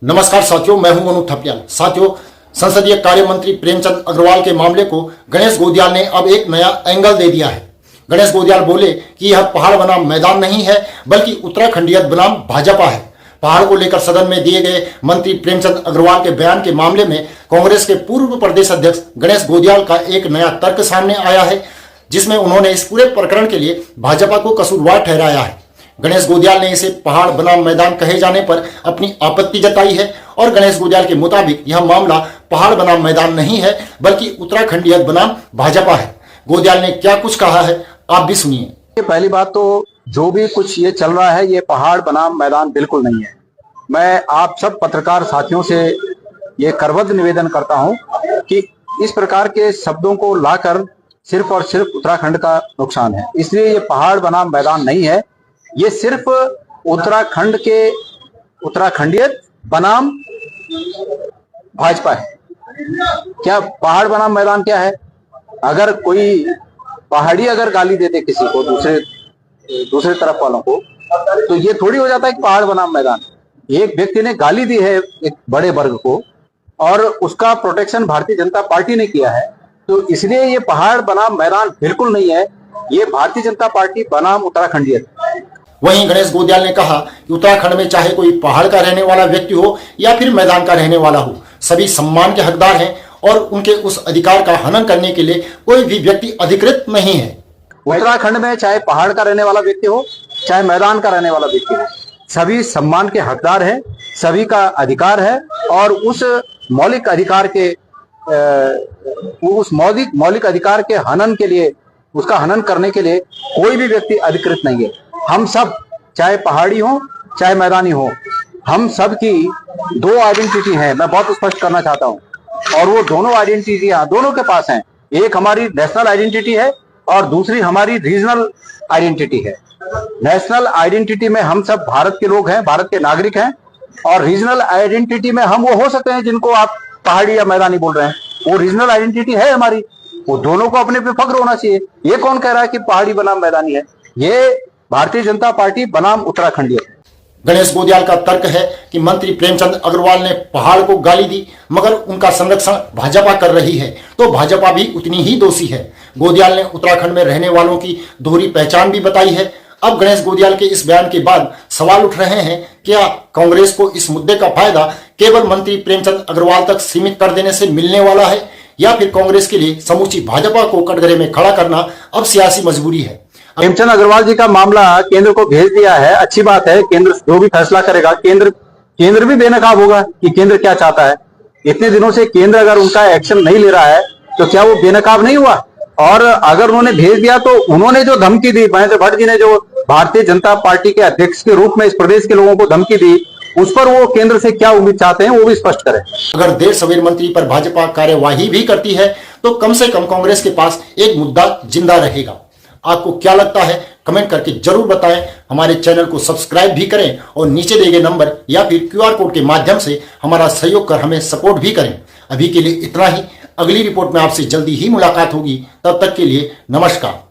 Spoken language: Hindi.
नमस्कार साथियों, मैं हूं मनु थपलियाल। साथियों, संसदीय कार्य मंत्री प्रेमचंद अग्रवाल के मामले को गणेश गोदियाल ने अब एक नया एंगल दे दिया है। गणेश गोदियाल बोले कि यह पहाड़ बनाम मैदान नहीं है, बल्कि उत्तराखंडियत बनाम भाजपा है। पहाड़ को लेकर सदन में दिए गए मंत्री प्रेमचंद अग्रवाल के बयान के मामले में कांग्रेस के पूर्व प्रदेश अध्यक्ष गणेश गोदियाल का एक नया तर्क सामने आया है, जिसमें उन्होंने इस पूरे प्रकरण के लिए भाजपा को कसूरवार ठहराया है। गणेश गोदियाल ने इसे पहाड़ बनाम मैदान कहे जाने पर अपनी आपत्ति जताई है और गणेश गोदियाल के मुताबिक यह मामला पहाड़ बनाम मैदान नहीं है, बल्कि उत्तराखंडियत बनाम भाजपा है। गोदियाल ने क्या कुछ कहा है, आप भी सुनिए। पहली बात तो जो भी कुछ ये चल रहा है, ये पहाड़ बनाम मैदान बिल्कुल नहीं है। मैं आप सब पत्रकार साथियों से ये करबद्ध निवेदन करता हूं कि इस प्रकार के शब्दों को लाकर सिर्फ और सिर्फ उत्तराखंड का नुकसान है। इसलिए ये पहाड़ बनाम मैदान नहीं है, ये सिर्फ उत्तराखंड के उत्तराखंडियत बनाम भाजपा है। क्या पहाड़ बनाम मैदान क्या है? अगर कोई पहाड़ी अगर गाली देते किसी को, दूसरे तरफ वालों को, तो ये थोड़ी हो जाता है कि पहाड़ बनाम मैदान। एक व्यक्ति ने गाली दी है एक बड़े वर्ग को और उसका प्रोटेक्शन भारतीय जनता पार्टी ने किया है, तो इसलिए ये पहाड़ बनाम मैदान बिल्कुल नहीं है, ये भारतीय जनता पार्टी बनाम उत्तराखंडियत। वहीं गणेश गोदियाल ने कहा कि उत्तराखंड में चाहे कोई पहाड़ का रहने वाला व्यक्ति हो या फिर मैदान का रहने वाला हो, सभी सम्मान के हकदार हैं और उनके उस अधिकार का हनन करने के लिए कोई भी व्यक्ति अधिकृत नहीं है। उत्तराखंड में चाहे पहाड़ का रहने वाला व्यक्ति हो, चाहे मैदान का रहने वाला व्यक्ति हो, सभी सम्मान के हकदार हैं, सभी का अधिकार है और उस मौलिक अधिकार के हनन के लिए, उसका हनन करने के लिए कोई भी व्यक्ति अधिकृत नहीं है। हम सब, चाहे पहाड़ी हो चाहे मैदानी हो, हम सब की दो आइडेंटिटी है, मैं बहुत स्पष्ट करना चाहता हूं, और वो दोनों आइडेंटिटियां दोनों के पास हैं। एक हमारी नेशनल आइडेंटिटी है और दूसरी हमारी रीजनल आइडेंटिटी है। नेशनल आइडेंटिटी में हम सब भारत के लोग हैं, भारत के नागरिक हैं, और रीजनल आइडेंटिटी में हम वो हो सकते हैं जिनको आप पहाड़ी या मैदानी बोल रहे हैं, वो रीजनल आइडेंटिटी है हमारी। वो दोनों को अपने पे फख्र होना चाहिए। ये कौन कह रहा है कि पहाड़ी बनाम मैदानी है? ये भारतीय जनता पार्टी बनाम उत्तराखंडी है। गणेश गोदियाल का तर्क है कि मंत्री प्रेमचंद अग्रवाल ने पहाड़ को गाली दी, मगर उनका संरक्षण भाजपा कर रही है, तो भाजपा भी उतनी ही दोषी है। गोदियाल ने उत्तराखंड में रहने वालों की दोहरी पहचान भी बताई है। अब गणेश गोदियाल के इस बयान के बाद सवाल उठ रहे हैं, क्या कांग्रेस को इस मुद्दे का फायदा केवल मंत्री प्रेमचंद अग्रवाल तक सीमित कर देने से मिलने वाला है, या फिर कांग्रेस के लिए समूची भाजपा को कटघरे में खड़ा करना अब सियासी मजबूरी है। प्रेमचंद अग्रवाल जी का मामला केंद्र को भेज दिया है, अच्छी बात है। केंद्र जो भी फैसला करेगा, केंद्र भी बेनकाब होगा कि केंद्र क्या चाहता है। इतने दिनों से केंद्र अगर उनका एक्शन नहीं ले रहा है, तो क्या वो बेनकाब नहीं हुआ? और अगर उन्होंने भेज दिया तो उन्होंने जो धमकी दी, महेंद्र भट्ट जी ने जो भारतीय जनता पार्टी के अध्यक्ष के रूप में इस प्रदेश के लोगों को धमकी दी, उस पर वो केंद्र से क्या उम्मीद चाहते हैं, वो भी स्पष्ट करें। अगर देर सवेर मंत्री पर भाजपा कार्यवाही भी करती है, तो कम से कम कांग्रेस के पास एक मुद्दा जिंदा रहेगा। आपको क्या लगता है, कमेंट करके जरूर बताएं। हमारे चैनल को सब्सक्राइब भी करें और नीचे दिए गए नंबर या फिर क्यूआर कोड के माध्यम से हमारा सहयोग कर हमें सपोर्ट भी करें। अभी के लिए इतना ही। अगली रिपोर्ट में आपसे जल्दी ही मुलाकात होगी। तब तक के लिए नमस्कार।